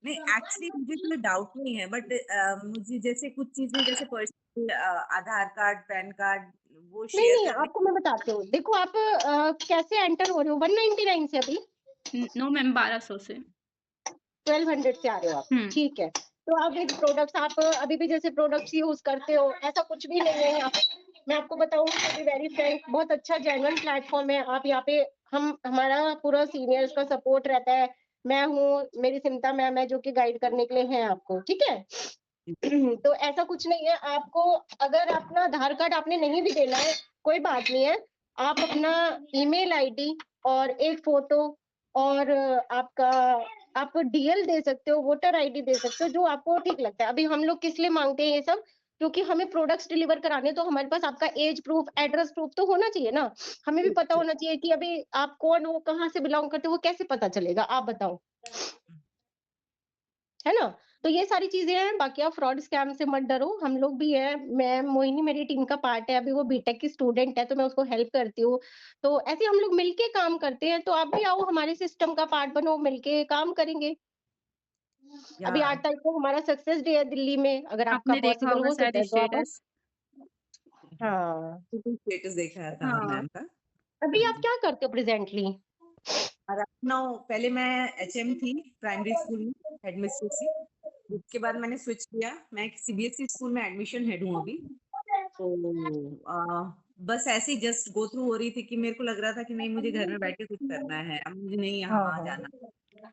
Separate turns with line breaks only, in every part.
नहीं, एक्चुअली मुझे कोई डाउट नहीं है, बट मुझे जैसे कुछ चीज़ें जैसे पर्सनल आधार कार्ड, पैन कार्ड वो
नहीं,
शेयर
नहीं,
करने।
आपको मैं बताती हूँ। देखो आप कैसे एंटर हो रहे हो 199 से अभी?
नो मैम 1200 से।
1200 से आ रहे हो आप,
हुँ।
ठीक है। तो अब एक प्रोडक्ट्स आप अभी भी जैसे प्रोडक्ट्स यूज़ करते हो, ऐसा कुछ भी नहीं है यहाँ पे। मैं आपको बताऊँ टू बी वेरी फ्रैंक, बहुत अच्छा जेन्युइन प्लेटफ़ॉर्म है। आप यहाँ पे हम हमारा पूरा सीनियर्स का सपोर्ट रहता है। मैं हूँ, मेरी सिमता मैम है जो कि गाइड करने के लिए हैं आपको, ठीक है? तो ऐसा कुछ नहीं है, आपको अगर अपना आधार कार्ड आपने नहीं भी देना है, कोई बात नहीं है। आप अपना ईमेल आईडी और एक फ़ोटो और आपका आप डीएल दे सकते हो, वोटर आईडी दे सकते हो, जो आपको ठीक लगता है। अभी हम लोग किस लिए माँगते हैं ये सब? क्योंकि हमें प्रोडक्ट्स डिलीवर कराने हैं, तो हमारे पास आपका एज प्रूफ, एड्रेस प्रूफ तो होना चाहिए ना। हमें भी पता होना चाहिए कि अभी आप कौन हो, कहाँ से बिलॉन्ग करते हो, वो कैसे पता चलेगा? आप बताओ। है ना? तो ये सारी चीज़ें हैं, बाकी आप फ्रॉड स्कैम से मत डरो, हम लोग भी हैं। मैं मोहिनी मेरी टीम का पार्ट है, अभी वो बीटेक की स्टूडेंट है, तो मैं उसको हेल्प करती हूँ। तो ऐसे हम लोग मिलके काम करते हैं, तो आप भी आओ हमारे सिस्टम का पार्ट बनो, मिलके काम करेंगे।
या
अभी 8 तारीख को हमारा सक्सेस डे है दिल्ली में, अगर आपका
आपने देखा
पॉसिबल
होगा
हो
शायद
सकता है तो आप
स्टेटस।
हाँ,
स्टेटस देखा था
हाँ।
मैम का।
अभी आप क्या करते हो प्रेज़ेंटली?
और नाउ पहले मैं एचएम थी प्राइमरी स्कूल में, हेडमिस्ट्रेस थी। उसके बाद मैंने स्विच किया, मैं एक सीबीएसई स्कूल में एडमिशन हेड हूँ अभी। तो बस ऐसे ही जस्ट गो थ्रू हो रही थी कि मेरे को लग रहा था कि नहीं, मुझे घर में बैठ के कुछ करना है, अब मुझे नहीं
हाँ,
यहाँ-वहाँ
हाँ।
जाना।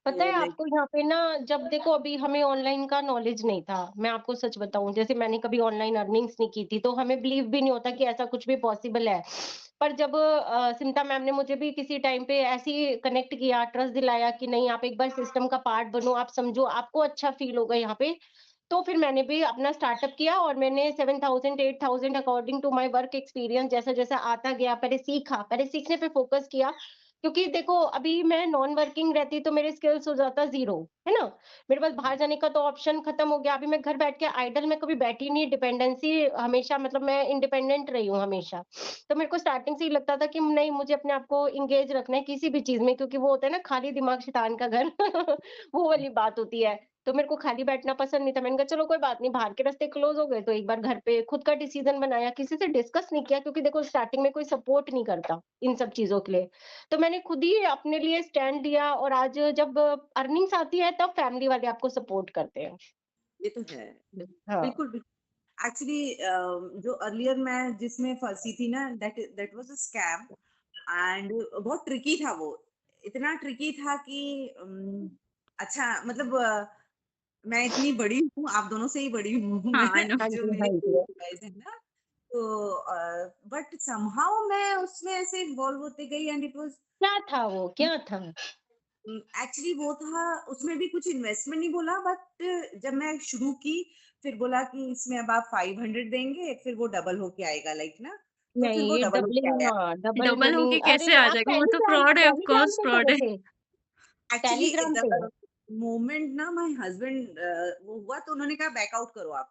पता
तो
है
लाइक
आपको यहाँ पे ना जब देखो अभी हमें ऑनलाइन का नॉलेज नहीं था। मैं आपको सच बताऊँ जैसे मैंने कभी ऑनलाइन अर्निंग्स नहीं की थी तो हमें बिलीव भी नहीं होता कि ऐसा कुछ भी पॉसिबल है। पर जब सिमता मैम ने मुझे भी किसी टाइम पे ऐसे ही कनेक्ट किया, ट्रस्ट दिलाया कि नहीं आप एक बार सिस्टम का पार्ट बनो, आप समझो, आपको अच्छा फील होगा यहाँ पे। तो फिर मैंने भी अपना स्टार्टअप किया और मैंने 7000 8000 according to my work experience जैसा-जैसा आता गया, पहले सीखा, पहले सीखने पे फोकस किया। क्योंकि देखो अभी मैं नॉन वर्किंग रहती तो मेरे स्किल्स हो जाता ज़ीरो, है ना? मेरे पास बाहर जाने का तो ऑप्शन खत्म हो गया। अभी मैं घर बैठ के आइडल में कभी बैठी नहीं, डिपेंडेंसी हमेशा मतलब मैं इंडिपेंडेंट रही हूँ हमेशा। तो मेरे को स्टार्टिंग से ही लगता था कि नहीं मुझे अपने आप को एंगेज रखना है किसी भी चीज़ में क्योंकि वो होता है ना खाली दिमाग शैतान का घर वो वाली बात होती है। तो मेरे को खाली बैठना पसंद नहीं था। मैंने कहा चलो कोई बात नहीं, बाहर के रास्ते क्लोज़ हो गए तो एक बार घर पे खुद का डिसीज़न बनाया, किसी से डिस्कस नहीं किया क्योंकि देखो स्टार्टिंग में कोई सपोर्ट नहीं करता इन सब चीज़ों के लिए। तो मैंने खुद ही अपने लिए स्टैंड लिया और आज जब अर्निंग्स आती है तब फैमिली वाले आपको सपोर्ट करते हैं।
ये तो है।
हाँ।
बिल्कुल, एक्चुअली जो अर्लियर मैं जिसमें फँसी थी ना, that that was a scam and बहुत ट्रिकी था वो। इतना ट्रिकी था कि अच्छा मतलब मैं इतनी बड़ी हूँ, आप दोनों से ही बड़ी हूँ मैं।
हाँ, आई नो।
हाँ
जो
जी,
मेरे
हाँ जी।
गाइस हैं ना, तो बट समहाउ मैं उसमें ऐसे इन्वॉल्व होते गई एंड इट वाज़
क्या था वो? क्या था?
एक्चुअली वो था, उसमें भी कुछ इन्वेस्टमेंट नहीं बोला, बट जब मैं शुरू की, फिर बोला कि इसमें अब आप 500 देंगे, फिर वो डबल होके आएगा लाइक ना, तो फिर
नहीं,
वो
ये
डबल होके
डबलिंग
आया।
हाँ, डबल
डबल
बिलिंग
होके
अरे
कैसे आ
आप
जाएगा? वो तो
टेलीग्राम
फ्रॉड है, ऑफ
टेलीग्राम
कोर्स
पे
फ्रॉड
करे
है।
थे?
एक्चुअली
टेलीग्राम पे?
द मोमेंट ना माय हस्बैंड वो हुआ तो उन्होंने कहा बैक आउट करो आप,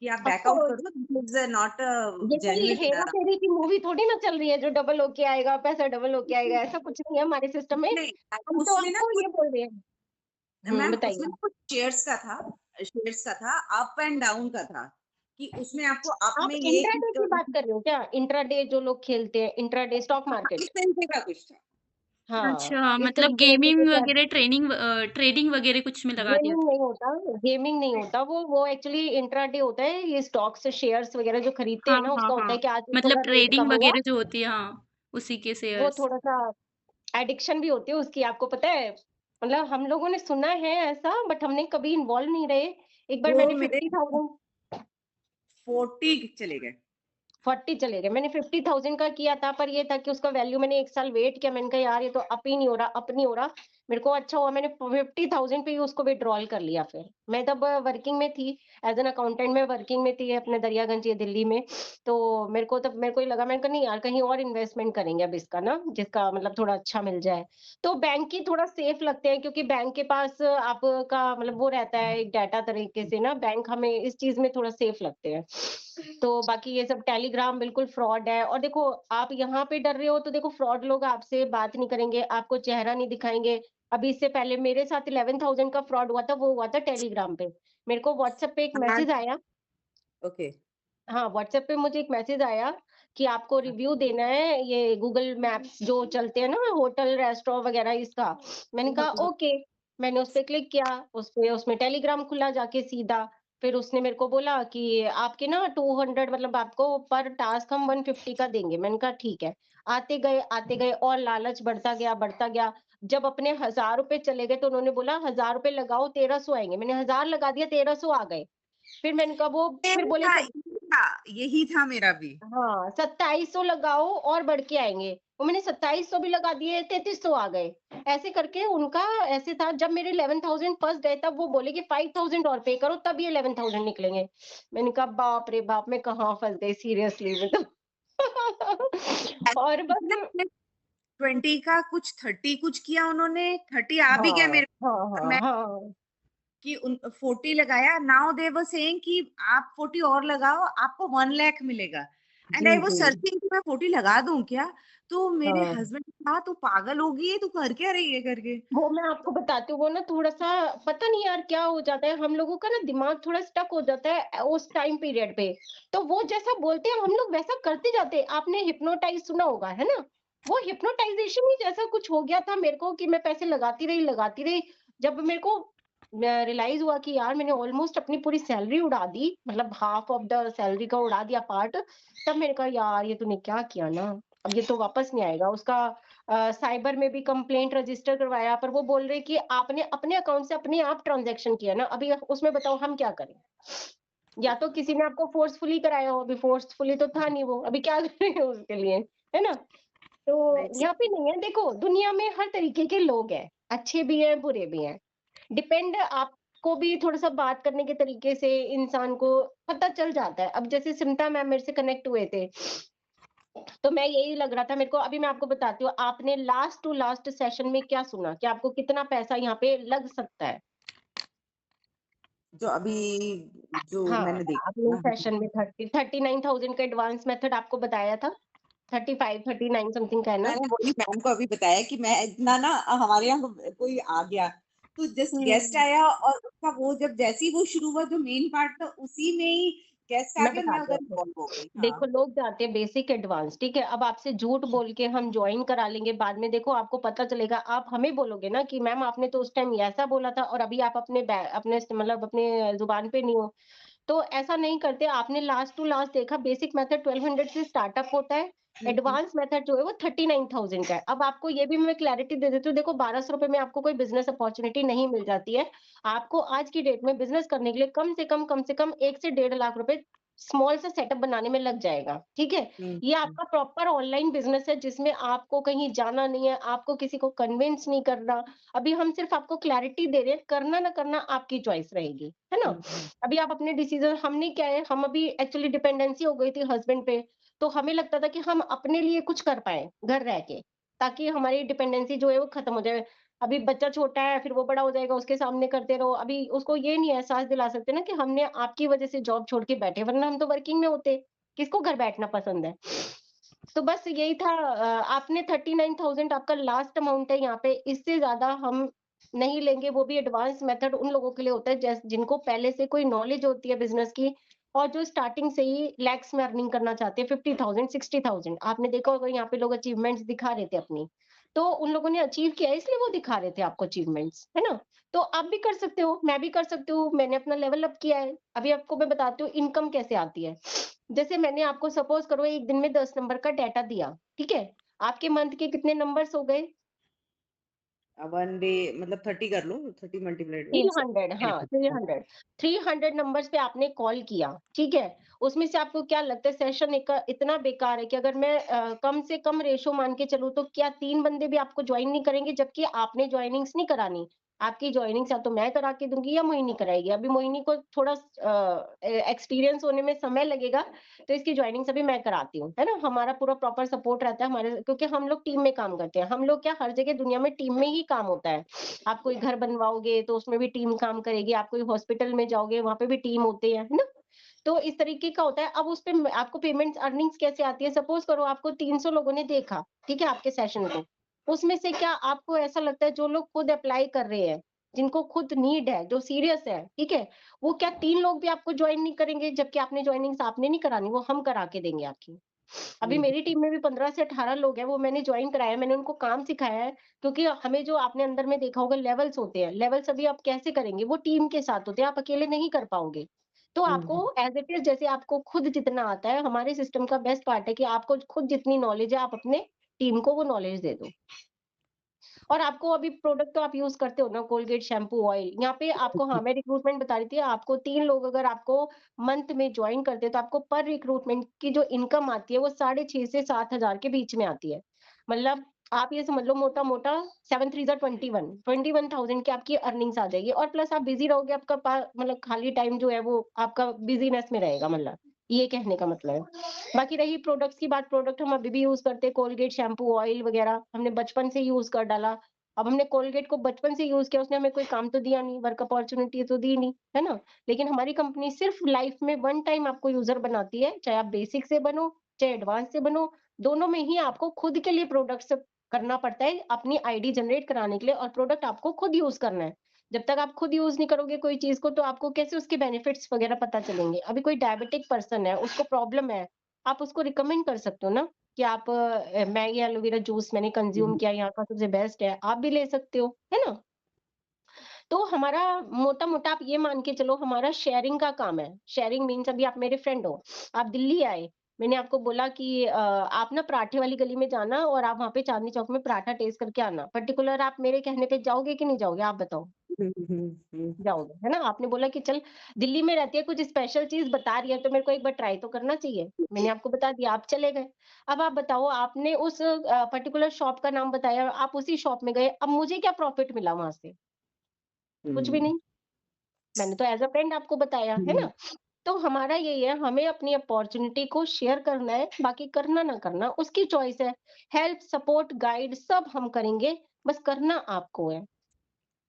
कि आप
ऑफ
बैक आउट
कोर्स
करो, दिस इज़ नॉट अ
ये कोई
जेन्युइन।
हेरा-फेरी की मूवी थोड़ी ना चल रही है जो डबल होके आएगा, पैसा डबल होके आएगा, ऐसा कुछ नहीं है हमारे सिस्टम में।
नहीं,
हम तो
उसमें ना
आपको
कुछ
ये बोल रहे हैं।
मैम उसमें
बताइए।
ना कुछ शेयर्स का था, अप एंड डाउन का था, कि उसमें आपको अप
आप
में ये
इंट्राडे की
हिट,
बात कर रहे हो क्या? इंट्राडे जो लोग खेलते हैं, इंट्राडे स्टॉक
इस
मार्केट?
तरीके का कुछ था।
हाँ,
अच्छा,
इस
मतलब
तरीके का
गेमिंग
कुछ है।
वगैरह ट्रेडिंग वगैरह कुछ में लगा दिया
गेमिंग
था।
नहीं होता, गेमिंग नहीं होता वो एक्चुअली इंट्राडे होता है, ये स्टॉक्स, शेयर्स वगैरह जो खरीदते
हाँ,
हैं ना,
हाँ,
उसका होता
हाँ।
है कि आज इसको
मतलब
अगर रेट
ट्रेडिंग
कम हुआ,
वगैरह जो होती है, हाँ, उसी के
वो
शेयर्स।
थोड़ा-सा एडिक्शन भी होती है उसकी, आपको पता है? मतलब हम लोगों ने सुना है ऐसा, बट हमने कभी इन्वॉल्व नहीं रहे। एक बार
वो
मैंने
मेरे
50,000
40 चले गए।
40 चले गए। मैंने 50,000 का किया था, पर ये था कि उसका वैल्यू मैंने 1 साल वेट किया, मैंने कहा यार ये तो अप ही नहीं हो रहा, अप नहीं हो रहा। मेरे को अच्छा हुआ मैंने 50,000 पे ही उसको विथड्रॉल कर लिया फिर। मैं तब वर्किंग में थी, एज़ एन अकाउंटेंट में वर्किंग में थी अपने दरियागंज ये दिल्ली में। तो मेरे को ही लगा, मैंने कहा नहीं यार कहीं और इन्वेस्टमेंट करेंगे अब इसका ना, जिसका मतलब थोड़ा अच्छा मिल जाए। तो बैंक ही थोड़ा सेफ लगते हैं क्योंकि बैंक के पास आपका मतलब वो रहता है एक डाटा तरीके से ना, बैंक हमें इस चीज़ में थोड़ा सेफ लगते हैं। तो बाकी ये सब टेलीग्राम बिल्कुल फ्रॉड है और देखो आप यहाँ पे डर रहे हो तो देखो फ्रॉड लोग आपसे बात नहीं करेंगे, आपको चेहरा नहीं दिखाएँगे, अभी इससे पहले मेरे साथ 11,000 का फ्रॉड हुआ था, वो हुआ था टेलीग्राम पे। मेरे को व्हाट्सएप पे एक
हाँ,
मैसेज आया।
ओके।
हाँ, व्हाट्सएप पे मुझे एक मैसेज आया कि आपको रिव्यू देना है, ये गूगल मैप्स जो चलते हैं ना होटल, रेस्टोरेंट वगैरह इसका। मैंने कहा ओके, मैंने उस पे क्लिक किया, उस पे उसमें टेलीग्राम खुला जाके सीधा। फिर उसने मेरे को बोला कि आपके ना 200 मतलब आपको पर टास्क हम 150 का देंगे। मैंने कहा ठीक है। आते गए और लालच बढ़ता गया, बढ़ता गया। जब अपने ₹1000 चले गए तो उन्होंने बोला ₹1000 लगाओ 1300 आएँगे। मैंने 1000 लगा दिया 1300 आ गए। फिर मैंने कहा वो फिर
सेम
बोले
था,
सब
यही था, यही था मेरा भी।
हाँ, 2700 लगाओ और बढ़ के आएँगे। और मैंने 2700 भी लगा दिए, 3300 आ गए। ऐसे करके उनका ऐसे था जब मेरे 11,000 फँस गए तब वो बोले कि 5,000 और पे करो तब ये 11,000 निकलेंगे। मैंने कहा बाप रे बाप! मैं कहाँ फँस गई सीरियसली में तो। और बस
20 का कुछ 30 कुछ किया उन्होंने, 30 आ भी गया
हाँ,
मेरे
हाँ,
को,
हाँ,
मैं
हाँ।
कि उन 40 लगाया, नाउ दे वर सेइंग कि आप 40 और लगाओ, आपको 1 लाख मिलेगा। एंड
जी,
आई वाज
जी।
सर्चिंग कि मैं 40 लगा दूं क्या? तो मेरे
हाँ।
हस्बैंड ने कहा, तू पागल हो गई है, तू कर क्या रही है करके।
वो मैं आपको बताती हूँ, वो ना थोड़ा-सा पता नहीं यार क्या हो जाता है, हम लोगों का ना दिमाग थोड़ा स्टक हो जाता है उस टाइम पीरियड पे। तो वो जैसा बोलते हैं हम लोग वैसा करते जाते हैं। आपने हिप्नोटाइज़ सुना होगा, है ना? वो हिप्नोटाइज़ेशन ही जैसा कुछ हो गया था मेरे को कि मैं पैसे लगाती रही, लगाती रही। जब मेरे को रियलाइज़ हुआ कि यार मैंने ऑलमोस्ट अपनी पूरी सैलरी उड़ा दी, मतलब हाफ ऑफ द सैलरी का उड़ा दिया पार्ट। तब मैंने कहा यार ये तूने क्या किया ना, अब ये तो वापस नहीं आएगा। उसका साइबर में भी कंप्लेंट रजिस्टर करवाया पर वो बोल रहे कि आपने अपने अकाउंट से अपने आप ट्रांजैक्शन किया ना, अभी उसमें बताओ हम क्या करें? या तो किसी ने आपको फोर्सफुली कराया हो, अभी फोर्सफुली तो था नहीं वो, अभी क्या करें उसके लिए, है ना? तो
राइट।
यहाँ पे नहीं है, देखो दुनिया में हर तरीके के लोग हैं, अच्छे भी हैं, बुरे भी हैं। डिपेंड आपको भी थोड़ा-सा बात करने के तरीके से इंसान को पता चल जाता है। अब जैसे सिम्टा मैम मेरे से कनेक्ट हुए थे, तो मैं यही लग रहा था मेरे को अभी मैं आपको बताती हूँ, आपने लास्ट टू लास्ट सेशन में क्या सुना कि आपको कितना पैसा यहाँ पे लग सकता है?
जो अभी जो
हाँ,
मैंने देखा
आपने
ना,
सेशन में 39,000 का एडवांस मेथड आपको बताया था। 35, 39 समथिंग का है ना?
मैंने वही मैम को अभी बताया कि मैं इतना ना, हमारे यहाँ कोई आ गया, तो जस्ट गेस्ट
हुँ।
आया और उसका वो जब जैसे ही वो शुरू हुआ, जो मेन पार्ट था उसी में ही गेस्ट आ
मैं
गया और मैं
बताती हूँ
उधर
आपको।
इन्वॉल्व हो गई। हाँ।
देखो लोग जाते हैं बेसिक एडवांस, ठीक है? अब आपसे झूठ बोल के हम जॉइन करा लेंगे, बाद में देखो आपको पता चलेगा, आप हमें बोलोगे ना कि मैम आपने तो उस टाइम ऐसा बोला था और अभी आप अपने मतलब अपने ज़ुबान पे नहीं हो। तो ऐसा नहीं करते, आपने लास्ट टू लास्ट देखा बेसिक मेथड 1200 से स्टार्टअप होता है,
हम्म।
एडवांस मेथड जो है वो 39,000 का है। अब आपको ये भी मैं क्लैरिटी दे देती हूँ, देखो ₹1200 में आपको कोई बिज़नेस अपॉर्च्युनिटी नहीं मिल जाती है। आपको आज की डेट में बिज़नेस करने के लिए कम से कम 1 से डेढ़ लाख रुपए स्मॉल सा सेटअप बनाने में लग जाएगा, ठीक है?
हम्म।
ये आपका प्रॉपर ऑनलाइन बिज़नेस है जिसमें आपको कहीं जाना नहीं है, आपको किसी को कन्विंस नहीं करना। अभी हम सिर्फ आपको क्लैरिटी दे रहे हैं, करना ना करना आपकी चॉइस रहेगी, है ना?
हम्म।
अभी आप अपने डिसीजन हमने क्या है हम अभी एक्चुअली डिपेंडेंसी हो गई थी हस्बैंड पे, तो हमें लगता था कि हम अपने लिए कुछ कर पाएँ घर रह के, ताकि हमारी डिपेंडेंसी जो है वो खत्म हो जाए। अभी बच्चा छोटा है, फिर वो बड़ा हो जाएगा, उसके सामने करते रहो। अभी उसको ये नहीं एहसास दिला सकते ना कि हमने आपकी वजह से जॉब छोड़ के बैठे, वरना हम तो वर्किंग में होते। किसको घर बैठना पसंद है? तो बस यही था आपने 39,000 आपका लास्ट अमाउंट है यहाँ पे, इससे ज़्यादा हम नहीं लेंगे, वो भी एडवांस मेथड उन लोगों के लिए होता है जिनको पहले से कोई नॉलेज होती है बिज़नेस की और जो स्टार्टिंग से ही लैक्स में अर्निंग करना चाहते हैं 50,000 60,000 आपने देखा होगा यहाँ पे लोग अचीवमेंट्स दिखा रहे थे अपनी। तो उन लोगों ने अचीव किया है इसलिए वो दिखा रहे थे आपको अचीवमेंट्स, है ना? तो आप भी कर सकते हो, मैं भी कर सकती हूँ, मैंने अपना लेवल अप किया है। अभी आपको मैं बताती हूँ इनकम कैसे आती है। जैसे मैंने आपको सपोज़ करो 1 दिन में 10 नंबर का डाटा दिया, ठीक है? आपके मंथ के कितने नंबर्स हो गए?
वन डे मतलब 30 कर लो, 30 मल्टीप्लाइड बाय
300 हाँ, 300 300 नंबर्स पे आपने कॉल किया, ठीक है? उसमें से आपको क्या लगता है सेशन एक इतना बेकार है कि अगर मैं कम से कम रेशो मान के चलूँ तो क्या 3 बंदे भी आपको जॉइन नहीं करेंगे जबकि आपने जॉइनिंग्स नहीं करानी। आपकी जॉइनिंग्स या तो मैं करा के दूँगी या मोहिनी कराएगी। अभी मोहिनी को थोड़ा एक्सपीरियंस होने में समय लगेगा, तो इसकी जॉइनिंग्स अभी मैं कराती हूँ, है ना? हमारा पूरा प्रॉपर सपोर्ट रहता है हमारे क्योंकि हम लोग टीम में काम करते हैं। हम लोग क्या हर जगह दुनिया में टीम में ही काम होता है। आप कोई घर बनवाओगे तो उसमें भी टीम काम करेगी, आप कोई हॉस्पिटल में जाओगे वहाँ पे भी टीम होते हैं, है ना? तो इस तरीके का होता है। अब उसपे आपको पेमेंट्स अर्निंग्स कैसे आती है? सपोज़ करो आपको 300 लोगों ने देखा, ठीक है? आपके सेशन को। उसमें से क्या आपको ऐसा लगता है जो लोग खुद अप्लाई कर रहे हैं, जिनको खुद नीड है, जो सीरियस है, ठीक है? वो क्या 3 लोग भी आपको जॉइन नहीं करेंगे जबकि आपने जॉइनिंग्स आपने नहीं करानी, वो हम करा के देंगे आपकी। अभी
हम्म,
मेरी टीम में भी 15 से 18 लोग हैं, वो मैंने जॉइन कराया है, मैंने उनको काम सिखाया है, क्योंकि हमें जो आपने अंदर में देखा होगा लेवल्स होते हैं, लेवल्स अभी आप कैसे करेंगे? वो टीम के साथ होते हैं, आप अकेले नहीं कर पाओगे। तो आपको
हम्म,
एज़ इट इज़ जैसे आपको खुद जितना आता है, हमारे सिस्टम का बेस्ट पार्ट है कि आपको खुद जितनी नॉलेज है, आप अपने टीम को वो नॉलेज दे दो। और आपको अभी प्रोडक्ट तो आप यूज़ करते हो ना, कोलगेट शैम्पू, ऑयल, यहाँ पे आपको, हाँ, मैं रिक्रूटमेंट बता रही थी, आपको 3 लोग अगर आपको मंथ में जॉइन करते हैं, तो आपको पर रिक्रूटमेंट की जो इनकम आती है, वो 6,500 से 7,000 के बीच में आती है। मतलब आप ये समझ लो मोटा-मोटा 7 3 ज़ा 21,000 की आपकी अर्निंग्स आ जाएगी, और प्लस आप बिज़ी रहोगे, आपका मतलब खाली टाइम जो है वो आपका बिज़ीनेस में रहेगा, मतलब ये कहने का मतलब है। बाकी रही प्रोडक्ट्स की बात, प्रोडक्ट हम अभी भी यूज़ करते हैं, कोलगेट शैम्पू, ऑयल वगैरह हमने बचपन से यूज़ कर डाला। अब हमने कोलगेट को बचपन से यूज़ किया, उसने हमें कोई काम तो दिया नहीं, वर्क अपॉर्च्युनिटी तो दी नहीं, है ना? लेकिन हमारी कंपनी सिर्फ लाइफ में वन टाइम आपको यूज़र बनाती है, चाहे आप बेसिक से बनो, चाहे एडवांस से बनो, दोनों में ही आपको खुद के लिए प्रोडक्ट्स करना पड़ता है, अपनी आईडी जनरेट कराने के लिए, और प्रोडक्ट आपको खुद यूज़ करना है। जब तक आप खुद यूज़ नहीं करोगे कोई चीज़ को, तो आपको कैसे उसके बेनिफिट्स वगैरह पता चलेंगे? अभी कोई डायबिटिक पर्सन है, उसको प्रॉब्लम है, आप उसको रिकमेंड कर सकते हो ना कि आप मैं ये एलोवेरा जूस मैंने कंज़्यूम
हम्म,
किया, यहाँ का सबसे बेस्ट है, आप भी ले सकते हो, है ना? तो हमारा मोटा-मोटा आप ये मान के चलो, हमारा शेयरिंग का काम है। शेयरिंग मीन्स अभी आप मेरे फ्रेंड हो, आप दिल्ली आए, मैंने आपको बोला कि आप ना पराठे वाली गली में जाना और आप वहाँ पे चांदनी चौक में पराठा टेस्ट करके आना। पर्टिकुलर आप मेरे कहने पे जाओगे कि नहीं जाओगे? आप बताओ।
हम्म, हम्म, हम्म,
जाओगे, है ना? आपने बोला कि चल, दिल्ली में रहती है, कुछ स्पेशल चीज़ बता रही है, तो मेरे को एक बार ट्राई तो करना चाहिए। मैंने आपको बता दिया, आप चले गए। अब आप बताओ, आपने उस पर्टिकुलर शॉप का नाम बताया, आप उसी शॉप में गए, अब मुझे क्या प्रॉफिट मिला वहाँ से? कुछ भी
हम्म,
नहीं। मैंने तो एज़ अ फ्रेंड आपको बताया, है
हम्म,
ना? तो हमारा यही है, हमें अपनी अपॉर्च्युनिटी को शेयर करना है, बाकी करना ना करना उसकी चॉइस है। हेल्प, सपोर्ट, गाइड सब हम करेंगे, बस करना आपको है।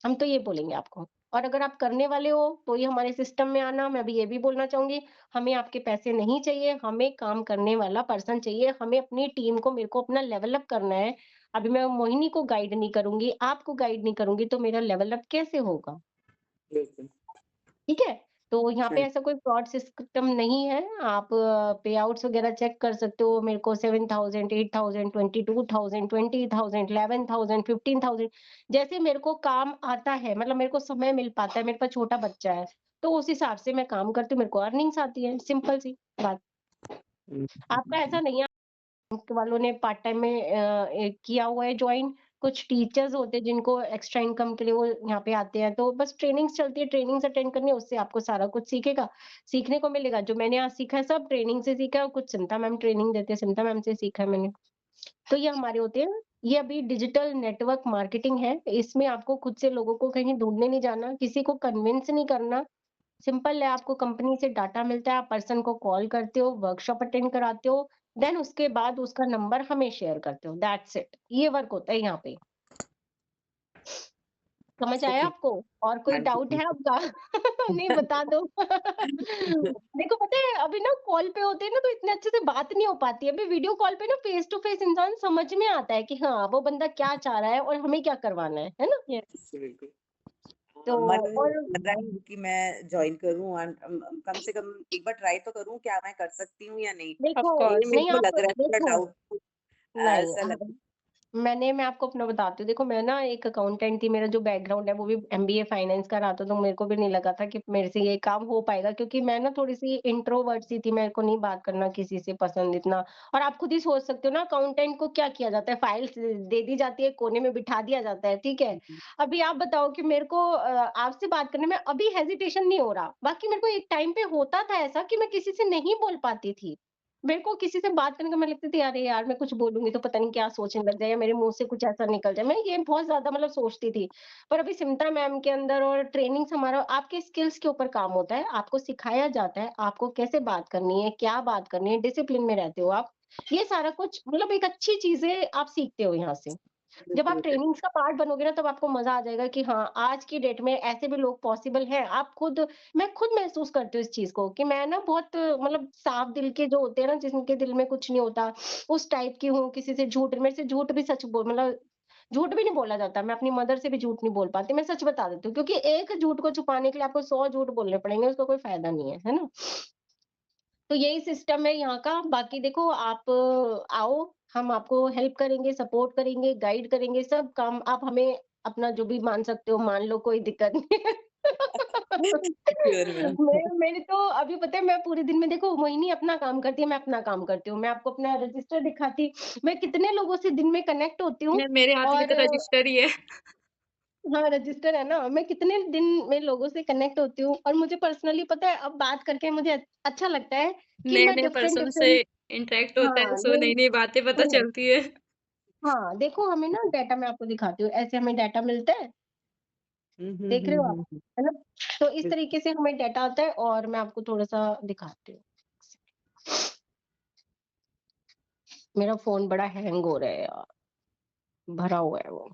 हम तो ये बोलेंगे आपको। और अगर आप करने वाले हो, तो ये हमारे सिस्टम में आना, मैं अभी ये भी बोलना चाहूँगी, हमें आपके पैसे नहीं चाहिए, हमें काम करने वाला पर्सन चाहिए, हमें अपनी टीम को, मेरे को अपना लेवल अप करना है। अभी मैं मोहिनी को गाइड नहीं करूँगी, आपको गाइड नहीं करूँगी, तो मेरा लेवल अप कैसे होगा?
बिल्कुल।
ठीक है? तो यहाँ पे
हाँ,
ऐसा कोई फ्रॉड सिस्टम नहीं है। आप पे आउट्स वगैरह चेक कर सकते हो। मेरे को 7,000, 8,000, 22,000, 20,000, 11,000, 15,000, जैसे मेरे को काम आता है, मतलब मेरे को समय मिल पाता है, मेरे पास छोटा बच्चा है, तो उस हिसाब से मैं काम करती हूँ, मेरे को अर्निंग्स आती है, सिंपल सी बात।
हम्म,
आपका ऐसा नहीं है बैंक वालों ने पार्ट टाइम में किया हुआ है जॉइन। कुछ टीचर्स होते हैं जिनको एक्स्ट्रा इनकम के लिए वो यहाँ पे आते हैं, तो बस ट्रेनिंग्स चलती है, ट्रेनिंग्स अटेंड करनी है, उससे आपको सारा कुछ सीखने को मिलेगा। जो मैंने आज सीखा है सब ट्रेनिंग से सीखा है, और कुछ सिमता मैम ट्रेनिंग देते हैं, सिमता मैम से सीखा है मैंने। तो ये हमारे होते हैं। ये अभी डिजिटल नेटवर्क मार्केटिंग है, इसमें आपको खुद से लोगों को कहीं ढूंढने नहीं जाना, किसी को कन्विंस नहीं करना। सिंपल है, आपको कंपनी से डाटा मिलता है, आप पर्सन को कॉल करते हो, वर्कशॉप अटेंड कराते हो, देन उसके बाद उसका नंबर हमें शेयर करते हो, दैट्स इट। ये वर्क होता है यहाँ पे। समझ आया
ओके।
आपको? और कोई
हाँ जी,
डाउट है
बिल्कुल।
आपका? नहीं, बता दो। देखो पता है, अभी ना कॉल पे होते हैं ना, तो इतने अच्छे से बात नहीं हो पाती है। अभी वीडियो कॉल पे ना फेस टू फेस इंसान समझ में आता है कि हाँ, वो बंदा क्या चाह रहा है और हमें क्या करवाना है ना?
यस।
जी, बिल्कुल।
तो
मन
और
कर रहा है कि मैं जॉइन करूँ और कम से कम एक बार ट्राई तो करूँ, क्या मैं कर सकती हूँ या नहीं?
ऑफ
देखो,
ये
कोर्स।
मेरे
नहीं
को
आप
लग रहा है, थोड़ा
देखो,
डाउट
नहीं,
ऐसा लग
मैं आपको अपना बताती हूँ। देखो, मैं ना एक अकाउंटेंट थी, मेरा जो बैकग्राउंड है वो भी एमबीए फाइनेंस का रहा था, तो मेरे को भी नहीं लगा था कि मेरे से ये काम हो पाएगा, क्योंकि मैं ना थोड़ी-सी इंट्रोवर्ट सी थी, मेरे को नहीं बात करना किसी से पसंद इतना। और आप खुद ही सोच सकते हो ना, अकाउंटेंट को क्या किया जाता है, फाइल्स दे दी जाती है, कोने में बिठा दिया जाता है, ठीक है? अभी आप बताओ कि मेरे को आपसे बात करने में अभी हेजिटेशन नहीं हो रहा, बाकी मेरे को एक टाइम पे होता था ऐसा कि मैं किसी से नहीं बोल पाती थी। मेरे को किसी से बात करने का मैं लगती थी, अरे यार मैं कुछ बोलूँगी तो पता नहीं क्या सोचने लग जाए, या मेरे मुँह से कुछ ऐसा निकल जाए। मैं ये बहुत ज़्यादा मतलब सोचती थी। पर अभी सिमटा मैम के अंदर और ट्रेनिंग्स हमारा आपके स्किल्स के ऊपर काम होता है। आपको सिखाया जाता है, आपको कैसे बात करनी है, क्या बात करनी है, डिसिप्लिन में रहते हो आप। ये सारा कुछ मतलब एक अच्छी चीज़ें आप सीखते हो यहाँ से। जब आप
बिल्कुल कर
ट्रेनिंग्स का पार्ट बनोगे ना, तब आपको मजा आ जाएगा कि हाँ, आज की डेट में ऐसे भी लोग पॉसिबल हैं। आप खुद मैं खुद महसूस करती हूँ इस चीज को कि मैं ना बहुत मतलब साफ दिल के जो होते हैं ना, जिनके दिल में कुछ नहीं होता, उस टाइप की हूँ। किसी से झूठ, मेरे से झूठ भी सच बोल मतलब झूठ भी नहीं बोला जाता, मैं अपनी मदर से भी झूठ नहीं बोल पाती, मैं सच बता देती हूँ, क्योंकि एक झूठ को छुपाने के लिए आपको 100 झूठ बोलने पड़ेंगे, उसका कोई फायदा नहीं है, है ना? तो यही सिस्टम है यहाँ का। बाकी देखो आप आओ, हम आपको हेल्प करेंगे, सपोर्ट करेंगे, गाइड करेंगे, सब काम आप हमें अपना जो भी मान सकते हो मान लो, कोई दिक्कत नहीं है।
Sure ma'am.
मेरी तो अभी पता है, मैं पूरे दिन में देखो मोहिनी अपना काम करती है, मैं अपना काम करती हूँ, मैं आपको अपना रजिस्टर दिखाती, मैं कितने लोगों से दिन में कनेक्ट होती हूँ।
मेरे हाथ में
और
तो रजिस्टर ही है।
हाँ, रजिस्टर है ना, मैं कितने दिन में लोगों से कनेक्ट होती हूँ, और मुझे पर्सनली पता है, अब बात करके मुझे अच्छा लगता है कि मैं
नए-नए
डिफरेंट
पर्सन से
डिफरेंट।
इंटरेक्ट होता है,
हाँ,
सो नई-नई बातें पता
नहीं,
चलती है।
हाँ, देखो हमें ना डाटा मैं आपको दिखाती हूँ, ऐसे हमें डाटा मिलता है, देख रहे हो आप,
हुँ।
है ना? तो इस
बिल्कुल।
तरीके से हमें डाटा आता है, और मैं आपको थोड़ा-सा दिखाती हूँ। मेरा फ़ोन बड़ा हैंग हो रहा है यार, भरा हुआ है वो।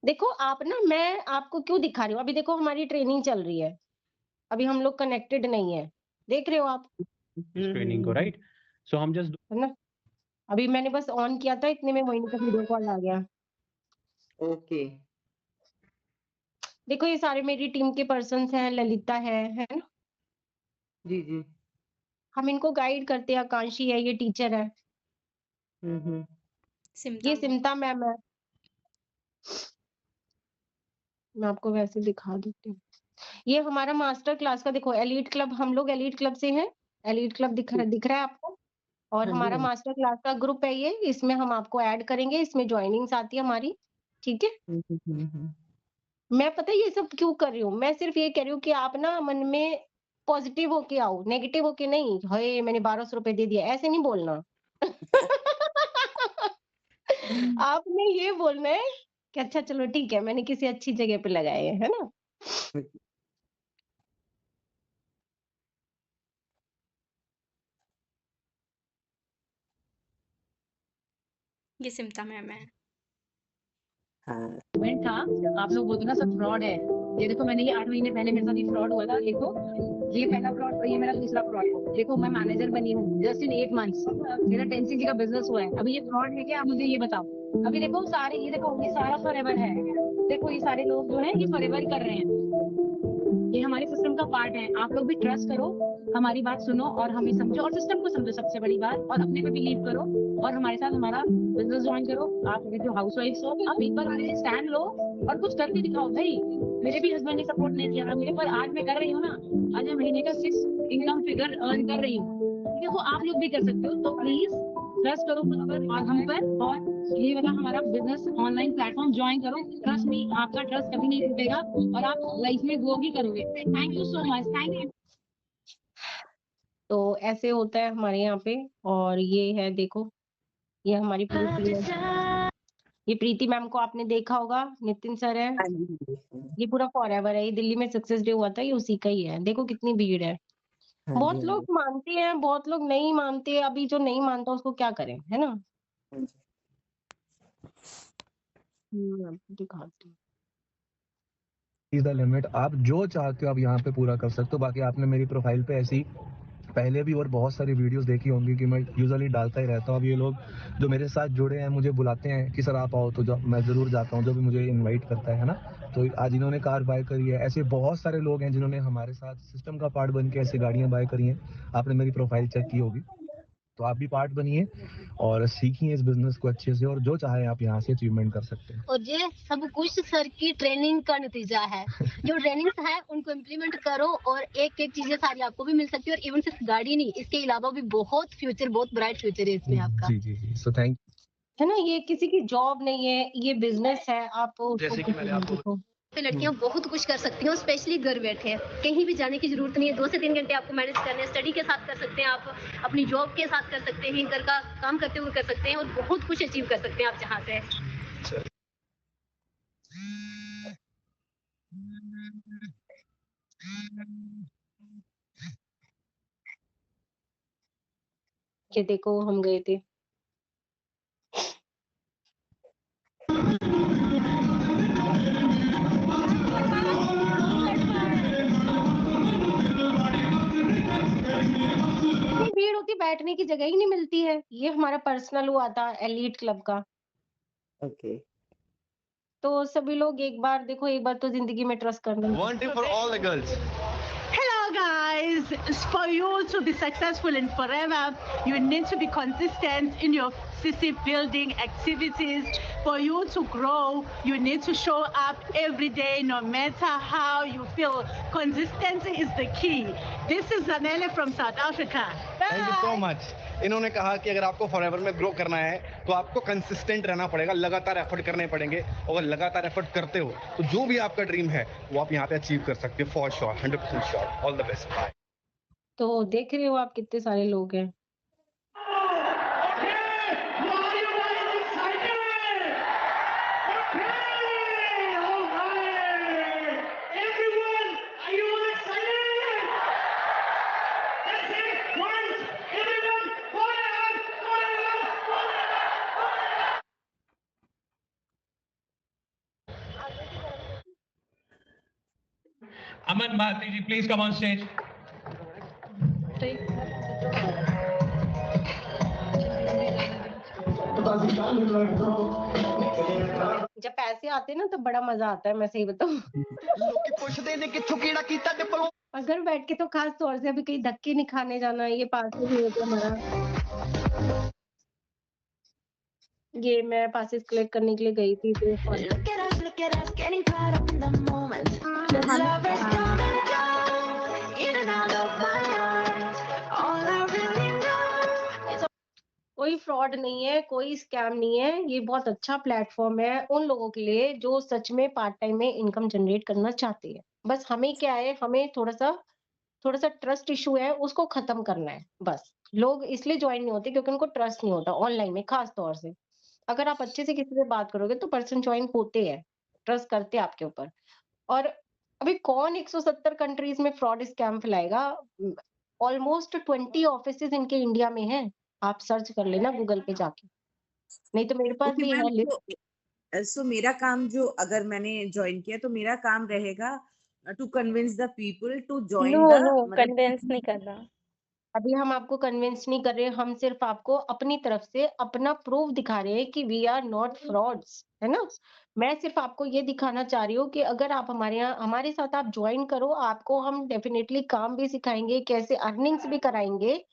देखो आप ना, मैं आपको क्यों दिखा रही हूँ, अभी देखो हमारी ट्रेनिंग चल रही है, अभी हम लोग कनेक्टेड नहीं है, देख रहे हो आप,
इस ट्रेनिंग को, राइट? सो हम जस्ट
है ना? अभी मैंने बस ऑन किया था, इतने में मोहिनी का वीडियो कॉल आ गया।
ओके।
देखो ये सारे मेरी टीम के पर्सन्स हैं, ललिता है ना?
जी, जी।
हम इनको गाइड करते हैं, आकांक्षी है, ये टीचर है,
हुँ।
सिमटा
ये
मैम।
सिमता मैम है, मैं आपको वैसे दिखा देती हूँ। ये हमारा मास्टर क्लास का देखो एलीट क्लब, हम लोग एलीट क्लब से हैं, एलीट क्लब दिख रहा है आपको? और
हाँ जी,
हमारा
हाँ जी।
मास्टर क्लास का ग्रुप है ये, इसमें हम आपको ऐड करेंगे, इसमें जॉइनिंग्स आती है हमारी, ठीक है?
हुँ।
मैं पता है ये सब क्यों कर रही हूँ, मैं सिर्फ ये कह रही हूँ कि आप ना मन में पॉजिटिव होके आओ, नेगेटिव होके नहीं, हाय मैंने 1200 रुपए दे दिया, ऐसे नहीं बोलना। आपने ये बोलना है कि अच्छा चलो ठीक है, मैंने किसी अच्छी जगह पे लगाए हैं, है ना?
ये सिमटा मैम है।
हाँ।
इवेंट था, आप लोग बोलते हो ना सब फ्रॉड है। ये देखो मैंने ये 8 महीने पहले मेरे साथ ये फ्रॉड हुआ था। देखो ये पहला फ्रॉड और ये मेरा दूसरा फ्रॉड। देखो मैं मैनेजर बनी हूँ जस्ट इन 8 मंथ्स। मेरा 10 cc का बिजनेस हुआ है। अभी ये फ्रॉड है क्या, आप मुझे ये बताओ। अभी देखो सारे ये देखो ये सारा फॉरएवर है। देखो ये सारे लोग जो है ये फॉरएवर कर रहे हैं। ये हमारे सिस्टम का पार्ट है। आप लोग भी ट्रस्ट करो, हमारी बात सुनो और हमें समझो और सिस्टम को समझो सबसे बड़ी बात, और अपने पे बिलीव करो और हमारे साथ हमारा बिजनेस ज्वाइन करो। आप जो हाउस वाइफ हो आप एक बार मेरे स्टैंड लो और कुछ करके दिखाओ भाई। मेरे भी हस्बैंड ने सपोर्ट नहीं किया मेरे पर, आज मैं कर रही हूँ ना। आज मैं महीने का 6 इनकम फिगर अर्न कर रही हूँ। देखो आप लोग भी कर सकते हो, तो प्लीज ट्रस्ट करो खुद पर और हम पर, और ये वाला हमारा बिजनेस ऑनलाइन प्लेटफॉर्म ज्वाइन करो। ट्रस्ट मी, आपका ट्रस्ट कभी नहीं टूटेगा और आप लाइफ में ग्रो भी करोगे। Thank you so much. Thank you.
तो ऐसे होता है हमारे यहाँ पे। और ये है देखो, ये हमारी प्रीति है, ये प्रीति मैम को आपने देखा होगा, नितिन सर है,
हाँ जी, हाँ जी।
ये पूरा फॉरएवर है, ये दिल्ली में सक्सेस डे हुआ था, ये उसी का ही है, देखो कितनी भीड़ है।
हाँ जी,
बहुत
हाँ
लोग
जी।
मानते हैं, बहुत लोग नहीं मानते, अभी जो नहीं मानता उसको क्या करें, है ना?
हाँ जी।
आपको दिखाती हूँ।
Is the limit. आप जो चाहते हो आप यहाँ पे पूरा कर सकते हो। बाकी आपने मेरी प्रोफाइल पे ऐसी पहले भी और बहुत सारी वीडियोस देखी होंगी कि मैं यूजुअली डालता ही रहता हूँ। अब ये लोग जो मेरे साथ जुड़े हैं मुझे बुलाते हैं कि सर आप आओ, तो मैं ज़रूर जाता हूँ, जो भी मुझे इनवाइट करता है ना। तो आज इन्होंने कार बाय करी है, ऐसे बहुत सारे लोग हैं जिन्होंने हमारे साथ सिस्टम का पार्ट बन के ऐसे गाड़ियाँ बाय करी हैं। आपने मेरी प्रोफाइल चेक की होगी, तो आप भी पार्ट बनिए और सीखिए इस बिजनेस को अच्छे से, और जो चाहे आप यहाँ से अचीवमेंट कर सकते हैं।
और ये सब कुछ सर की ट्रेनिंग का नतीजा है। जो ट्रेनिंग है उनको इम्प्लीमेंट करो और एक एक चीजें सारी आपको भी मिल सकती है। और इवन सिर्फ गाड़ी नहीं, इसके अलावा भी बहुत फ्यूचर, बहुत ब्राइट फ्यूचर है इसमें आपका।
जी जी जी, सो थैंक।
है ना, ये किसी की जॉब नहीं है, ये बिजनेस है, आप उसको
जैसे कि मैंने आपको
देखो।
पे लड़कियां बहुत कुछ कर सकती हैं, स्पेशली घर बैठे। कहीं भी जाने की जरूरत नहीं है। 2 से 3 घंटे आपको मैनेज करने हैं। स्टडी के साथ कर सकते हैं आप, अपनी जॉब के साथ कर सकते हैं, घर का काम करते हुए कर सकते हैं और बहुत कुछ अचीव कर सकते हैं आप जहाँ से।
ये देखो हम गए थे, इतनी भीड़ होती होती है, बैठने की जगह ही नहीं मिलती है। ये हमारा पर्सनल हुआ था एलीट क्लब का।
ओके।
तो सभी लोग एक बार तो ज़िंदगी में ट्रस्ट करना ही
One tip for all the girls.
Hello, guys. For you to be successful in forever, you need to be consistent in your CC building activities. For you to grow, you need to show up every day, no matter how you feel. Consistency is the key. This is Zanele from South Africa.
Thank you so
Bye.
much. इन्होंने कहा कि अगर आपको forever में grow करना है तो आपको कंसिस्टेंट रहना पड़ेगा, लगातार एफर्ट करने पड़ेंगे। और लगातार एफर्ट करते हो तो जो भी आपका ड्रीम है वो आप यहाँ पे अचीव कर सकते हो for sure, 100% sure. All the best. Bye.
तो देख रहे हो आप कितने सारे लोग हैं।
Aman Bharti ji, please come on stage.
जब पैसे आते हैं ना तो बड़ा मजा आता है, मैं सही बताऊं। और घर बैठ के तो खास तौर से अभी कहीं धक्के नहीं खाने जाना है, ये पासेस नहीं होता हमारा। ये मैं पासेस कलेक्ट करने के लिए गई थी तो कोई फ्रॉड नहीं है, कोई स्कैम नहीं है। ये बहुत अच्छा प्लेटफॉर्म है उन लोगों के लिए जो सच में पार्ट टाइम में इनकम जनरेट करना चाहते हैं। बस हमें क्या है, हमें थोड़ा सा ट्रस्ट इशू है, उसको खत्म करना है बस। लोग इसलिए ज्वाइन नहीं होते क्योंकि उनको ट्रस्ट नहीं होता ऑनलाइन में, खास तौर से। अगर आप अच्छे से किसी से बात करोगे तो पर्सन ज्वाइन होते हैं, ट्रस्ट करते हैं आपके ऊपर। और अभी कौन 170 कंट्रीज में फ्रॉड स्कैम फैलाएगा। ऑलमोस्ट 20 ऑफिसेज इनके इंडिया में हैं। आप सर्च कर लेना गूगल पे जाके, नहीं तो मेरे पास
ओके
भी है
मैम,
लिस्ट।
सो मेरा काम जो अगर मैंने ज्वाइन किया तो मेरा काम रहेगा to convince the people to join
no
the
no
मतलब
कन्विंस नहीं करना।
अभी हम आपको कन्विंस नहीं कर रहे, हम सिर्फ आपको अपनी तरफ से अपना प्रूफ दिखा रहे हैं कि वी आर नॉट फ्रॉड्स, है ना। मैं सिर्फ आपको ये दिखाना चाह रही हूँ कि अगर आप हमारे साथ आप ज्वाइन करो, आपको हम डेफिनेटली काम भी सिखाएंगे, कैसे अर्निंग्स भी कराएंगे,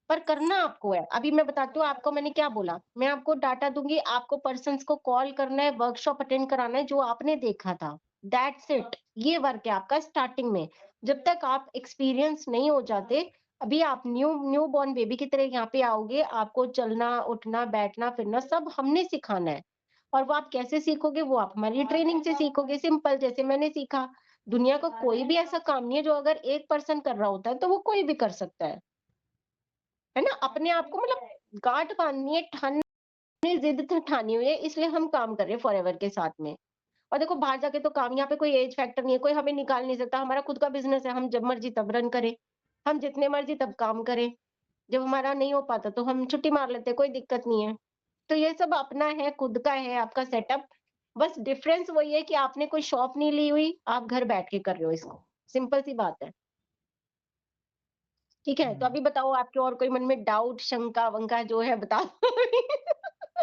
पर करना आपको है। अभी मैं बताती हूँ आपको मैंने क्या बोला। मैं आपको डाटा दूंगी, आपको पर्सन्स को कॉल करना है, वर्कशॉप अटेंड कराना है जो आपने देखा था, दैट्स इट। ये वर्क है आपका स्टार्टिंग में। जब तक आप एक्सपीरियंस नहीं हो जाते, अभी आप न्यू बॉर्न बेबी की तरह यहाँ पे आओगे, आपको चलना उठना बैठना फिरना सब हमने सिखाना है। और वो आप कैसे सीखोगे, वो आप हमारी ट्रेनिंग से सीखोगे। सिंपल, जैसे मैंने सीखा। दुनिया का कोई भी ऐसा काम नहीं है जो अगर एक पर्सन कर रहा होता है तो वो कोई भी कर सकता है ना। अपने आप को मतलब गांठ बांधनी है, ठानी, जिद ठानी हुई है, इसलिए हम काम कर रहे हैं फॉरएवर के साथ में। और देखो बाहर जाके तो काम, यहाँ पे कोई एज फैक्टर नहीं है, कोई हमें निकाल नहीं सकता। हमारा खुद का बिजनेस है, हम जब मर्जी तब रन करें, हम जितने मर्जी तब काम करें। जब हमारा नहीं हो पाता तो हम छुट्टी मार लेते हैं, कोई दिक्कत नहीं है। तो ये सब अपना है, खुद का है आपका सेटअप। बस डिफरेंस वही है कि आपने कोई शॉप नहीं ली हुई, आप घर बैठ के कर रहे हो इसको। सिंपल सी बात है। ठीक है, तो अभी बताओ आपके और कोई मन में डाउट शंका वंका जो है बताओ।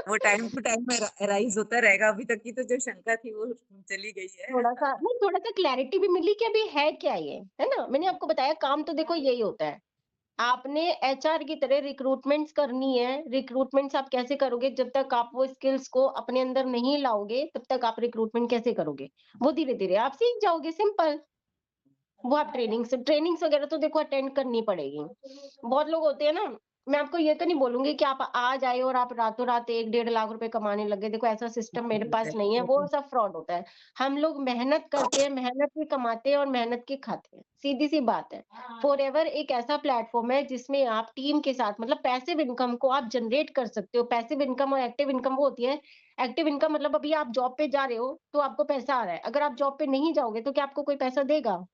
वो टाइम टू टाइम में राइज होता रहेगा। अभी तक की तो जो शंका थी वो चली गई है।
थोड़ा सा क्लैरिटी भी मिली कि अभी है क्या ये, है ना। मैंने आपको बताया काम तो देखो यही होता है। आपने एचआर की तरह रिक्रूटमेंट्स करनी है। रिक्रूटमेंट्स आप कैसे करोगे, जब तक आप वो स्किल्स को अपने अंदर नहीं लाओगे तब तक आप रिक्रूटमेंट कैसे करोगे। वो धीरे धीरे आप सीख जाओगे, सिंपल। वो आप ट्रेनिंग्स वगैरह तो देखो अटेंड करनी पड़ेगी। बहुत लोग होते हैं ना, मैं आपको ये तो नहीं बोलूंगी कि आप आज आए और आप रातों रात 1-1.5 लाख रुपए कमाने लगे। देखो ऐसा सिस्टम मेरे पास नहीं है, वो सब फ्रॉड होता है। हम लोग मेहनत करते हैं, मेहनत की कमाते हैं और मेहनत की खाते हैं, सीधी सी बात है। फॉरएवर एक ऐसा प्लेटफॉर्म है जिसमें आप टीम के साथ मतलब पैसिव इनकम को आप जनरेट कर सकते हो। पैसिव इनकम और एक्टिव इनकम वो होती है। एक्टिव इनकम मतलब अभी आप जॉब पे जा रहे हो तो आपको पैसा आ रहा है, अगर आप जॉब पे नहीं जाओगे तो क्या आपको कोई पैसा देगा?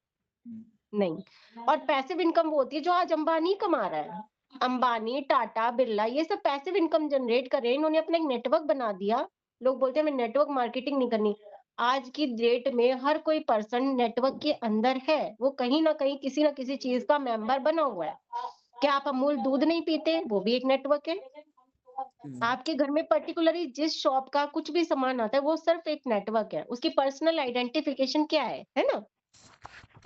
नहीं। और पैसिव इनकम वो होती है जो आज अंबानी कमा रहा है। अंबानी, टाटा, बिरला, ये सब पैसिव इनकम जनरेट कर रहे हैं। इन्होंने अपना एक नेटवर्क बना दिया। लोग बोलते हैं हमें नेटवर्क मार्केटिंग नहीं करनी। आज की डेट में हर कोई पर्सन नेटवर्क के अंदर है, वो कहीं ना कहीं किसी ना किसी चीज का मेंबर बना हुआ है। क्या आप अमूल दूध नहीं पीते? वो भी एक नेटवर्क है। आपके घर में पर्टिकुलरली जिस शॉप का कुछ भी सामान आता है वो सिर्फ एक नेटवर्क है। उसकी पर्सनल आइडेंटिफिकेशन क्या है ना?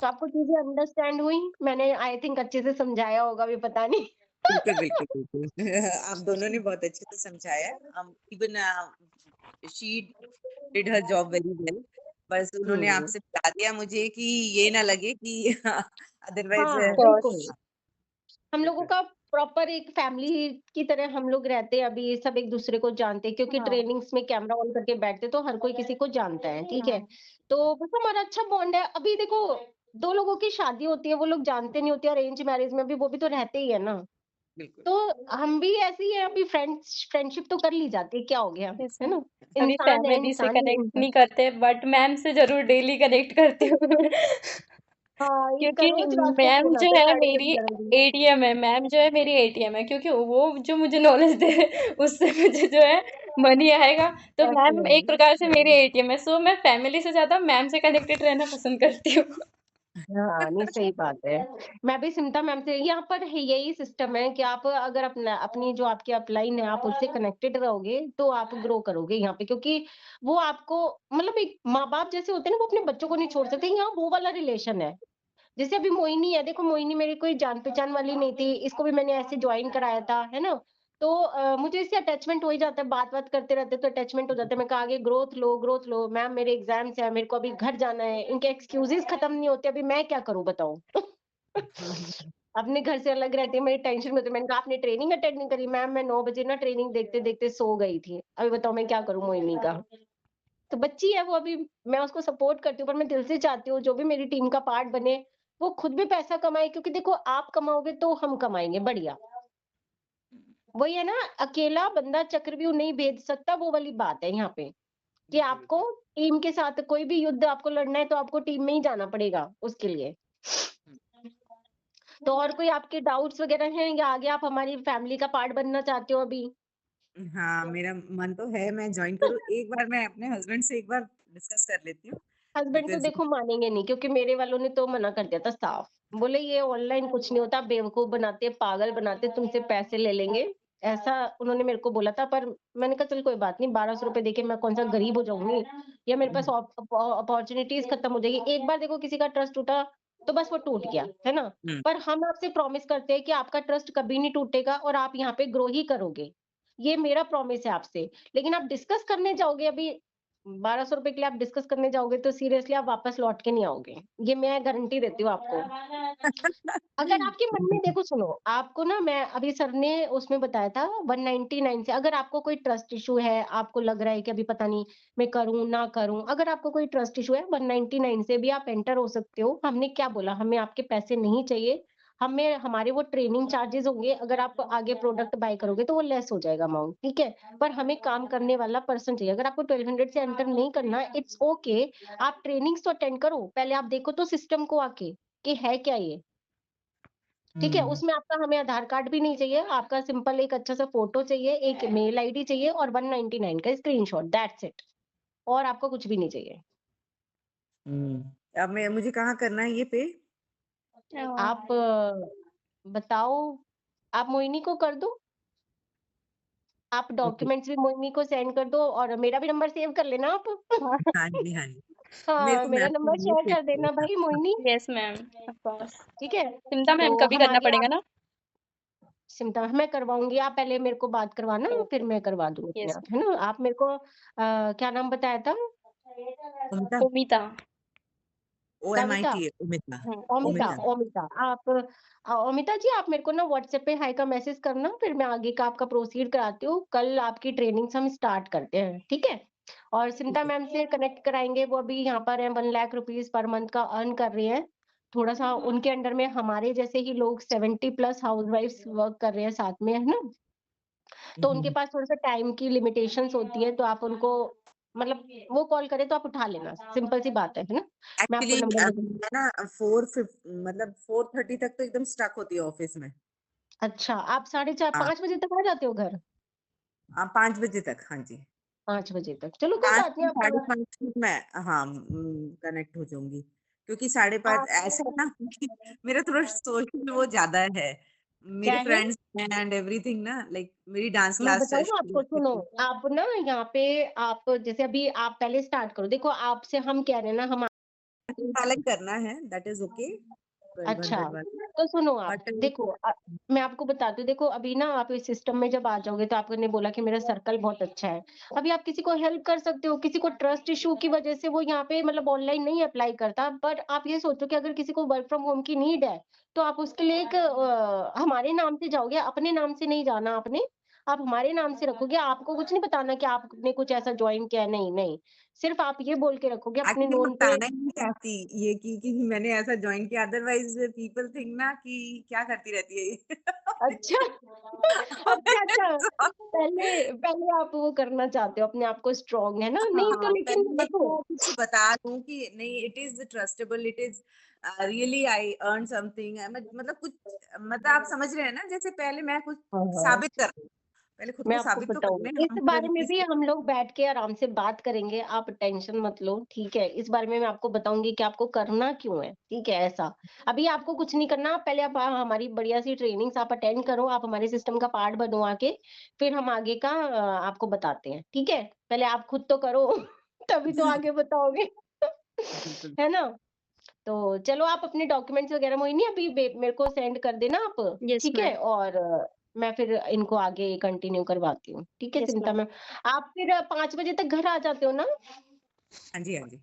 तो आपको चीजें अंडरस्टैंड हुई? मैंने आई थिंक अच्छे से समझाया होगा भी पता नहीं।
बिल्कुल, बिल्कुल, बिल्कुल। आप दोनों ने बहुत अच्छे से समझाया। Even she did her job very well. बस उन्होंने
हम्म।
आपसे बता दिया मुझे कि ये ना लगे कि अदरवाइज
हाँ, बिल्कुल। हम लोगों का प्रॉपर एक फैमिली की तरह हम लोग रहते हैं अभी, सब एक दूसरे को जानते हैं क्योंकि ट्रेनिंग्स में कैमरा ऑन करके बैठते तो हर कोई किसी को जानता है, ठीक है? तो बस हमारा अच्छा बॉन्ड है। अभी देखो 2 लोगों की शादी होती है, वो लोग जानते नहीं होते, अरेंज मैरिज में भी वो भी तो रहते ही है ना।
बिल्कुल।
तो हम भी ऐसे ही हैं, अभी फ्रेंडशिप तो कर ली जाती है, क्या हो गया,
यस
है
मैम।
ना?
अभी
इंसान है,
फैमिली से
इंसान ही
कनेक्ट
इंसान।
नहीं करते बट मैम से जरूर डेली कनेक्ट करती हूँ।
हाँ, ये
क्योंकि
रोज रात को
मैम
फोन
जो
आता है
है
10:30
मेरी
11
एटीएम है, मैम जो है मेरी एटीएम है, क्योंकि वो जो मुझे नॉलेज दे उससे मुझे जो है मनी आएगा। तो मैम एक प्रकार से मेरी एटीएम है। सो मैं फैमिली से ज्यादा मैम से कनेक्टेड रहना पसंद करती हूँ।
हाँ, नहीं सही बात है। मैं भी स्मिता मैम से यहाँ पर है यही सिस्टम है कि आप अगर अपनी जो आपकी अपलाइन है आप उससे कनेक्टेड रहोगे तो आप ग्रो करोगे यहाँ पे, क्योंकि वो आपको मतलब एक माँ बाप जैसे होते हैं ना, वो अपने बच्चों को नहीं छोड़ सकते, यहाँ वो वाला रिलेशन है। जैसे अभी मोहिनी है, देखो मोहिनी मेरी कोई जान पहचान वाली नहीं थी, इसको भी मैंने ऐसे ज्वाइन कराया था, है ना? तो मुझे इससे अटैचमेंट हो ही जाता है, बात करते रहते तो अटैचमेंट हो जाता है। मैं कहा आगे ग्रोथ लो मैम, मेरे एग्जाम्स है, मेरे को अभी घर जाना है, इनके एक्सक्यूजेस खत्म नहीं होते, अभी मैं क्या करूं बताओ। अपने घर से अलग रहती है, मेरी टेंशन में होती है। मैंने कहा आपने ट्रेनिंग अटेंड नहीं करी मैम, मैं 9 बजे ना ट्रेनिंग देखते देखते सो गई थी, अभी बताओ मैं क्या करूं मोहिनी का। तो बच्ची है वो अभी, मैं उसको सपोर्ट करती हूँ, पर मैं दिल से चाहती हूँ जो भी मेरी टीम का पार्ट बने वो खुद भी पैसा कमाए, क्योंकि देखो आप कमाओगे तो हम कमाएंगे बढ़िया। वही है ना, अकेला बंदा चक्रव्यूह नहीं भेज सकता, वो वाली बात है यहाँ पे कि आपको टीम के साथ कोई भी युद्ध आपको लड़ना है तो आपको टीम में ही जाना पड़ेगा उसके लिए। तो और कोई आपके डाउट्स वगैरह हैं या आगे आप हमारी फैमिली का पार्ट बनना चाहते हो अभी?
हाँ, मेरा मन तो है मैं ज्वाइन करूँ। एक बार मैं अपने हस्बैंड से एक बार डिस्कस कर लेती हूँ।
हस्बैंड तो
बिकॉज़
देखो मानेंगे नहीं, क्योंकि मेरे वालों ने तो मना कर दिया था साफ। बोले ये ऑनलाइन कुछ नहीं होता, बेवकूफ बनाते, पागल बनाते, तुमसे पैसे ले लेंगे। ऐसा उन्होंने मेरे को बोला था, पर मैंने कहा चल कोई बात नहीं, 1200 रुपए देके मैं कौन सा गरीब हो जाऊंगी या मेरे पास अपॉर्चुनिटीज खत्म हो जाएगी। एक बार देखो किसी का ट्रस्ट टूटा तो बस वो टूट गया, है ना?
हुँ,
पर हम आपसे प्रॉमिस करते हैं कि आपका ट्रस्ट कभी नहीं टूटेगा और आप यहाँ पे ग्रो ही करोगे। ये मेरा प्रॉमिस है आपसे। लेकिन आप डिस्कस करने जाओगे अभी 1200 रुपए के लिए, आप डिस्कस करने जाओगे तो सीरियसली आप वापस लौट के नहीं आओगे। ये मैं गारंटी देती हूँ आपको। अगर आपके मन में देखो सुनो, आपको ना मैं अभी सर ने उसमें बताया था 199 से, अगर आपको कोई ट्रस्ट इश्यू है, आपको लग रहा है कि अभी पता नहीं मैं करूँ ना करूँ, अगर आपको कोई ट्रस्ट इश्यू है 199 से भी आप एंटर हो सकते हो। हमने क्या बोला, हमें आपके पैसे नहीं चाहिए, हमें हमारे वो ट्रेनिंग चार्जेस होंगे, अगर आप आगे प्रोडक्ट बाय करोगे तो वो लेस हो जाएगा अमाउंट, ठीक है? पर हमें काम करने वाला पर्सन चाहिए। अगर आपको 1200 से एंटर नहीं करना, इट्स ओके, आप ट्रेनिंग्स तो अटेंड करो, पहले आप देखो तो सिस्टम को आके कि है क्या ये, ठीक है?
हुँ।
उसमें आपका हमें आधार कार्ड भी नहीं चाहिए, आपका सिंपल एक अच्छा सा फोटो चाहिए, एक मेल आईडी चाहिए और 199 का स्क्रीनशॉट, दैट्स इट। और आपको कुछ भी नहीं चाहिए।
अब मैं मुझे कहाँ करना है ये पे?
आप बताओ, आप मोहिनी को कर दो, आप
ओके।
डॉक्यूमेंट्स भी मोहिनी को सेंड कर दो और मेरा भी नंबर सेव कर लेना आप।
हाँ जी, हाँ जी। मेरे
हाँ,
को
मेरा
मैम
नंबर
ने
शेयर
भेज
कर
दिया
देना
था।
भाई Mohini,
yes ma'am, of course.
ठीक है?
चिंता मैम
तो
कभी
हम
करना
आगे
पड़ेगा
आप
ना?
सिम्टा मैं करवाऊँगी, आप पहले मेरे को बात करवाना, फिर
ओके।
मैं करवा दूँगी अपने
यस
आप, है ना? आप मेरे को क्या नाम बताया था?
ओमिता,
उमिता।
कविता?
OMITA ओमिता,
ओमिता,
ओमिता।
ओमिता। आप ओमिता जी आप मेरे को ना व्हाट्सएप पे हाय का मैसेज करना, फिर मैं आगे का आपका प्रोसीड कराती हूँ। कल आपकी ट्रेनिंग्स हम स्टार्ट करते हैं, ठीक है? और
ठीक
सिम्टा
है।
मैम से कनेक्ट कराएँगे, वो अभी यहाँ पर हैं, 1 लाख रुपीज़ पर मंथ का अर्न कर रही हैं। थोड़ा-सा उनके अंडर में हमारे जैसे ही लोग 70 प्लस हाउसवाइफ्स वर्क कर रहे हैं साथ में, है ना? तो उनके
हुँ।
पास थोड़ा-सा टाइम की लिमिटेशंस होती है, तो आप उनको मतलब वो कॉल करे तो आप उठा लेना, सिंपल सी बात है ना? मैं आपको
एक्चुअली
नंबर दे दूँगी।
मैं ना 4:30 तक तो एकदम स्टक होती है ऑफिस में।
अच्छा, आप साढ़े 4
हाँ,
5 बजे तक आ जाते हो घर?
5 बजे तक, हाँ जी।
5 बजे तक, चलो कोई
5
बात नहीं
से
आप
साढ़े 5 तक मैं हाँ, कनेक्ट हो जाऊँगी। क्योंकि 5:30
आप
ऐसा है ना कि मेरा थोड़ा सोशल वो ज़्यादा है। मेरे
क्या है?
फ्रेंड्स एंड एवरीथिंग ना, लाइक मेरी डांस
मैं
क्लास
बताऊँ आपको, सुनो, आप ना यहाँ पे आप जैसे अभी आप पहले स्टार्ट करो। देखो आपसे हम कह रहे हैं ना, हम
अलग करना है, दैट इज ओके, 1200
अच्छा,
वाला,
तो सुनो आप,
बट
देखो मैं आपको बताती हूँ, देखो अभी ना आप इस सिस्टम में जब आ जाओगे तो आपने बोला कि मेरा सर्कल बहुत अच्छा है। अभी आप किसी को हेल्प कर सकते हो, किसी को ट्रस्ट इश्यू की वजह से वो यहाँ पे मतलब ऑनलाइन नहीं अप्लाई करता, बट आप ये सोचो कि अगर किसी को वर्क फ्रॉम होम की नीड है, तो आप उसके लिए एक हमारे नाम से जाओगे, अपने नाम से नहीं जाना आपने, आप हमारे नाम से रखोगे, आपको कुछ नहीं बताना कि आपने कुछ ऐसा ज्वाइन किया है, नहीं, नहीं। सिर्फ आप ये बोल के रखोगे अपने
एक्चुअली
नोन पे।
बताना ही नहीं चाहती ये कि मैंने ऐसा ज्वाइन किया, अदरवाइज पीपल थिंक ना कि क्या करती रहती है ये।
अच्छा। अच्छा, अच्छा। पहले पहले आप वो करना चाहते हो अपने आप को स्ट्रॉन्ग, है ना? नहीं तो
हाँ,
लेकिन
पहले
देखो,
मैं किसी को बता दूं कि नहीं, it is trustable, it is really I earn something, मतलब कुछ, मतलब आप समझ रहे हैं ना, जैसे पहले मैं कुछ
हाँ, हाँ।
साबित कर, पहले खुद
मैं
को
आपको
साबित तो कर
बताऊँगी।
लें
इस
हम
बारे में
लड़की
भी
से।
हम लोग बैठ के आराम से बात करेंगे, आप टेंशन मत लो, ठीक है? इस बारे में मैं आपको बताऊँगी कि आपको करना क्यों है, ठीक है? ऐसा। अभी आपको कुछ नहीं करना, पहले आप हमारी बढ़िया सी ट्रेनिंग्स आप अटेंड करो, आप हमारे सिस्टम का पार्ट बनो आके, फिर हम आगे का आपको बताते हैं, ठीक है? पहले आप खुद तो करो, तभी तो आगे बताओगे।
बिल्कुल।
है ना? तो चलो आप अपने डॉक्यूमेंट्स वगैरह मोहिनी अभी मेरे को सेंड कर देना आप,
यस
ठीक
मैम।
है? और मैं फिर इनको आगे कंटिन्यू करवाती हूँ, ठीक है
यस
चिंता
मैम।
मैम? आप फिर 5 बजे तक घर आ जाते हो ना?
हाँ जी, हाँ जी।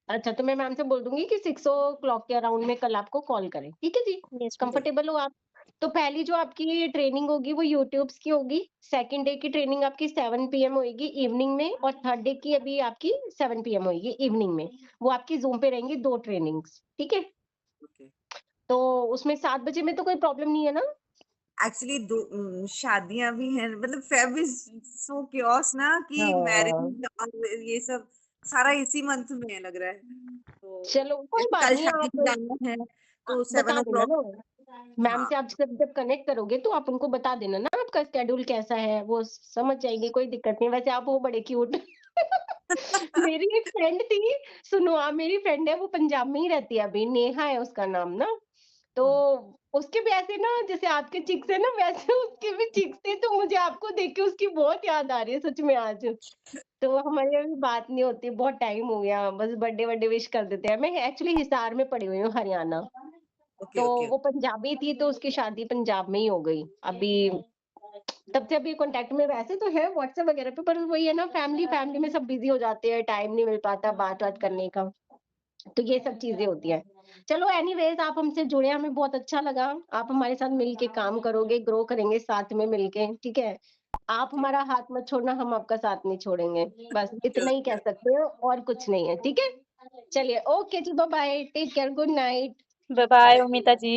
अच्छा, तो मैं मैम से बोल दूंगी कि 6 ओ क्लॉक के अराउंड में कल आपको कॉल करें, ठीक है जी?
Yes ma'am.
बिल्कुल।
कंफर्टेबल हो आप? तो पहली जो आपकी ट्रेनिंग होगी वो यूट्यूब्स की होगी, सेकंड डे की ट्रेनिंग आपकी 7 पीएम होएगी इवनिंग में, और थर्ड डे की अभी आपकी 7 पीएम होएगी इवनिंग में। वो आपकी ज़ूम पे रहेंगी 2 ट्रेनिंग्स, ठीक है?
ओके।
तो उसमें 7 बजे में तो कोई प्रॉब्लम नहीं है ना?
एक्चुअली दो शादियां भी हैं, मतलब फेब इज सो क्योस ना कि
हाँ,
मैरिज और ये सब सारा इसी मंथ में है लग रहा है, तो
चलो कोई
जैसे
बात
कल
नहीं,
शादी
आप
में जाना है तो सेवन
बता
ओ
देना
क्लॉक
ना। मैम
हाँ।
से आप जब कनेक्ट करोगे तो आप उनको बता देना ना आपका शेड्यूल कैसा है, वो समझ जाएँगे, कोई दिक्कत नहीं। वैसे आप हो बड़े क्यूट। मेरी एक फ्रेंड थी, सुनो आप, मेरी फ्रेंड है, वो पंजाब में ही रहती है अभी, नेहा है उसका नाम ना। तो उसके भी ऐसे ना जैसे आपके चिक्स है ना, वैसे उसके भी चिक्स थे, तो मुझे आपको देख के उसकी बहुत याद आ रही है सच में आज। तो हमारी अभी बात नहीं होती, बहुत टाइम हो गया, बस बर्थडे विश कर देते हैं। मैं एक्चुअली हिसार में पड़ी हुई हूँ, हरियाणा।
ओके
तो
ओके।
वो पंजाबी थी, तो उसकी शादी पंजाब में ही हो गई। अभी तब से अभी कॉन्टैक्ट में वैसे तो है व्हाट्सएप वगैरह पे, पर वही है ना, फैमिली फैमिली में सब बिजी हो जाते हैं, टाइम नहीं मिल पाता बात-वात करने का। तो ये सब चीज़ें होती हैं। चलो एनीवेज़, आप हमसे जुड़े, हमें बहुत अच्छा लगा। आप हमारे साथ मिल के काम करोगे, ग्रो करेंगे साथ में मिलके, ठीक है? आप
ओके
हमारा हाथ मत छोड़ना, हम आपका साथ नहीं छोड़ेंगे। बस इतना
श्योर
ही कह
श्योर।
सकते हो, और कुछ नहीं है, ठीक है? चलिए, ओके जी, bye bye, take care, good night.
Bye bye Amita जी।